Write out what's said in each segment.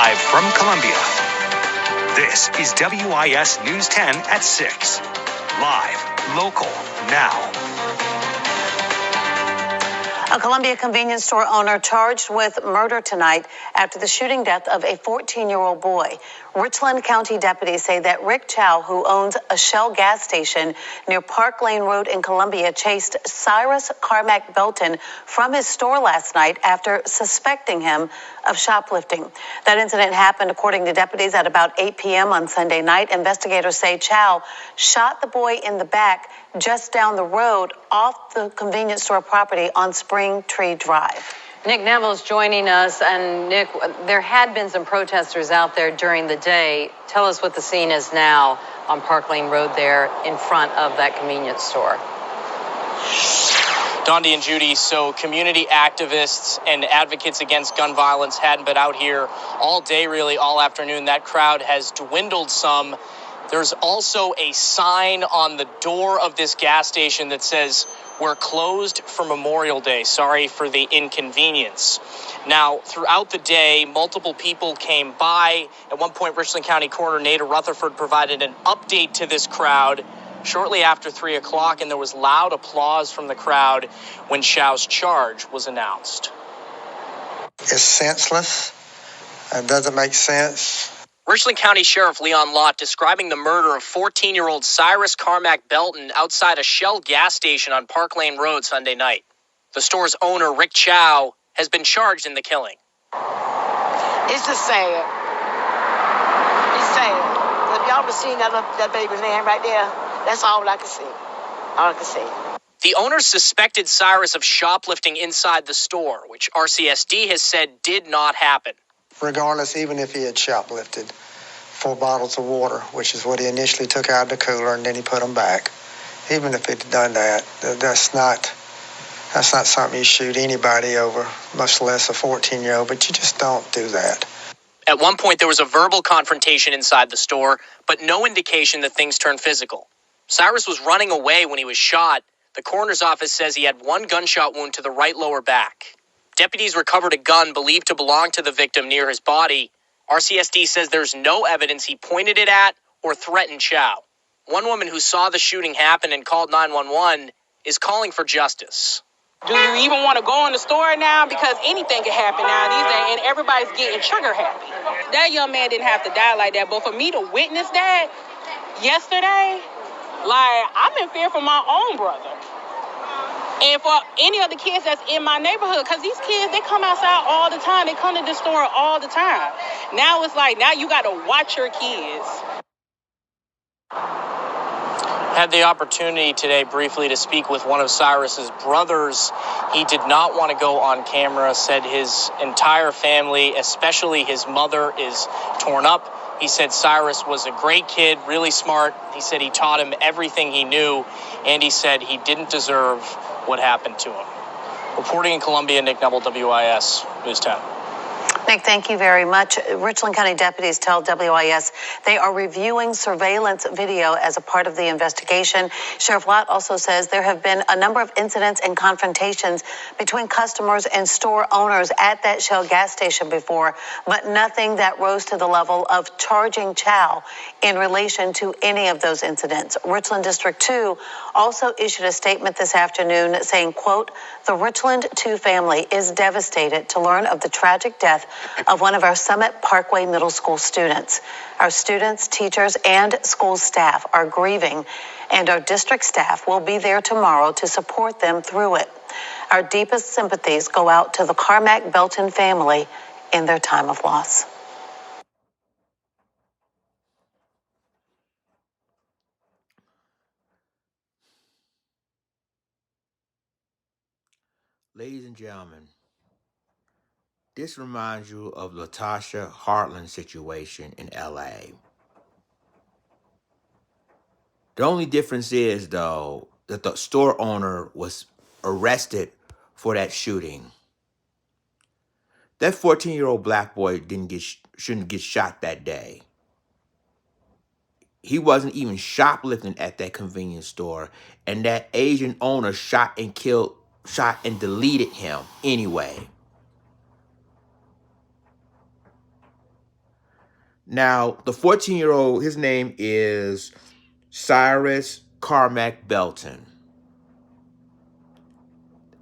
Live from Columbia, this is WIS News 10 at 6. Live, local, now. A Columbia convenience store owner charged with murder tonight after the shooting death of a 14-year-old boy. Richland County deputies say that Rick Chow, who owns a Shell gas station near Park Lane Road in Columbia, chased Cyrus Carmack-Belton from his store last night after suspecting him of shoplifting. That incident happened, according to deputies, at about 8 p.m. on Sunday night. Investigators say Chow shot the boy in the back just down the road off the convenience store property on Spring Tree Drive. Nick Neville's joining us. And Nick, there had been some protesters out there during the day. Tell us what the scene is now on Park Lane Road there in front of that convenience store. Dondi and Judy, so community activists and advocates against gun violence hadn't been out here all day, really all afternoon. That crowd has dwindled some. There's also a sign on the door of this gas station that says, "We're closed for Memorial Day. Sorry for the inconvenience." Now, throughout the day, multiple people came by. At one point, Richland County Coroner Nada Rutherford provided an update to this crowd shortly after 3 o'clock, and there was loud applause from the crowd when Chow's charge was announced. It's senseless. It doesn't make sense. Richland County Sheriff Leon Lott describing the murder of 14-year-old Cyrus Carmack-Belton outside a Shell gas station on Park Lane Road Sunday night. The store's owner, Rick Chow, has been charged in the killing. It's just sad. It's sad. If y'all would have seen that baby's name right there, that's all I can see. All I can see. The owner suspected Cyrus of shoplifting inside the store, which RCSD has said did not happen. Regardless, even if he had shoplifted 4 bottles of water, which is what he initially took out of the cooler and then he put them back, even if he'd done that, that's not something you shoot anybody over, much less a 14-year-old, but you just don't do that. At one point, there was a verbal confrontation inside the store, but no indication that things turned physical. Cyrus was running away when he was shot. The coroner's office says he had 1 gunshot wound to the right lower back. Deputies recovered a gun believed to belong to the victim near his body. RCSD says there's no evidence he pointed it at or threatened Chow. One woman who saw the shooting happen and called 911 is calling for justice. Do you even want to go in the store now? Because anything can happen now these days, and everybody's getting trigger happy. That young man didn't have to die like that, but for me to witness that yesterday, like, I'm in fear for my own brother. And for any of the kids that's in my neighborhood, because these kids, they come outside all the time. They come to the store all the time. Now it's like, now you got to watch your kids. Had the opportunity today briefly to speak with one of Cyrus's brothers. He did not want to go on camera, said his entire family, especially his mother, is torn up. He said Cyrus was a great kid, really smart. He said he taught him everything he knew, and he said he didn't deserve what happened to him. Reporting in Columbia, Nick Neville, WIS News 10. Nick, thank you very much. Richland County deputies tell WIS they are reviewing surveillance video as a part of the investigation. Sheriff Lott also says there have been a number of incidents and confrontations between customers and store owners at that Shell gas station before, but nothing that rose to the level of charging Chow in relation to any of those incidents. Richland District 2 also issued a statement this afternoon saying, quote, "The Richland 2 family is devastated to learn of the tragic death of one of our Summit Parkway Middle School students. Our students, teachers, and school staff are grieving, and our district staff will be there tomorrow to support them through it. Our deepest sympathies go out to the Carmack-Belton family in their time of loss." Ladies and gentlemen, this reminds you of Latasha Harlin situation in LA. The only difference is, though, that the store owner was arrested for that shooting. That 14-year-old black boy shouldn't get shot that day. He wasn't even shoplifting at that convenience store, and that Asian owner shot and deleted him anyway. Now, the 14-year-old, his name is Cyrus Carmack-Belton.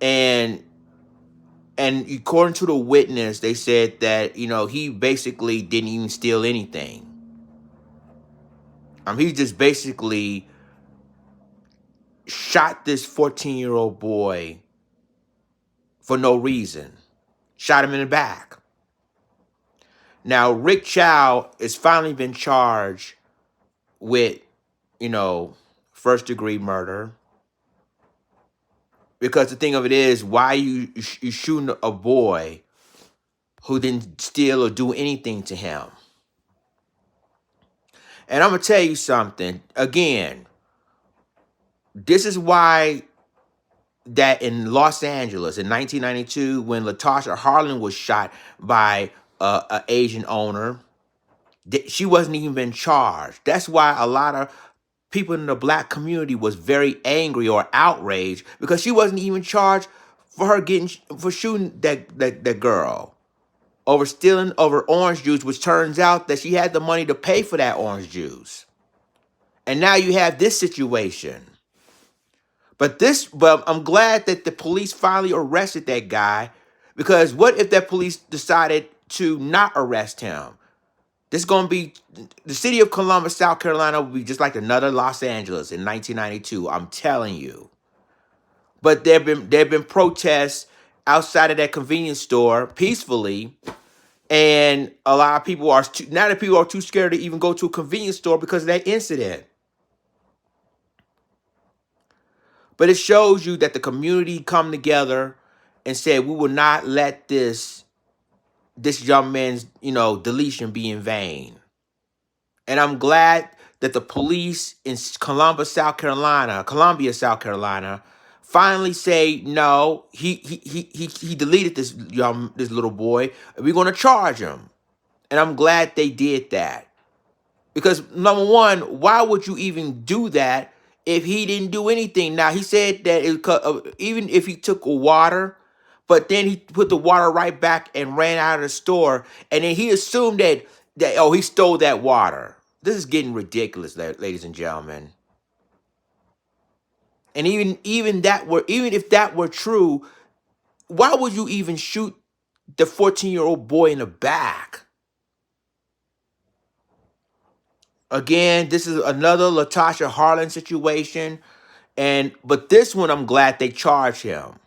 And according to the witness, they said that, he basically didn't even steal anything. He just basically shot this 14-year-old boy for no reason. Shot him in the back. Now, Rick Chow has finally been charged with, first-degree murder. Because the thing of it is, why you shooting a boy who didn't steal or do anything to him? And I'm going to tell you something. Again, this is why that in Los Angeles in 1992, when Latasha Harlin was shot by an Asian owner, she wasn't even been charged. That's why a lot of people in the black community was very angry or outraged, because she wasn't even charged for shooting that girl over stealing over orange juice, which turns out that she had the money to pay for that orange juice. And now you have this situation. But I'm glad that the police finally arrested that guy, because what if that police decided to not arrest him? This is going to be, the city of Columbus, South Carolina will be just like another Los Angeles in 1992. I'm telling you. But there have been protests outside of that convenience store peacefully, and a lot of people are now that people are too scared to even go to a convenience store because of that incident. But it shows you that the community come together and said, we will not let this young man's, deletion be in vain. And I'm glad that the police in Columbia, South Carolina, finally say, no, he deleted this little boy, and we're going to charge him. And I'm glad they did that. Because number one, why would you even do that if he didn't do anything? Now, he said that even if he took water, but then he put the water right back and ran out of the store, and then he assumed that he stole that water. This is getting ridiculous, ladies and gentlemen. And even if that were true, why would you even shoot the 14-year-old boy in the back? Again, this is another Latasha Harlin situation, but this one I'm glad they charged him,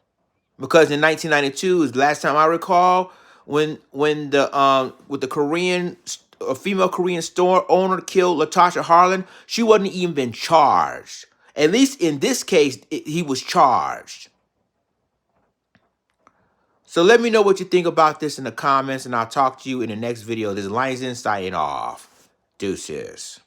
because in 1992 is the last time I recall when the with the a female Korean store owner killed Latasha Harlin. She wasn't even been charged. At least in this case, he was charged. So let me know what you think about this in the comments, and I'll talk to you in the next video. This is Lions Insight off. Deuces.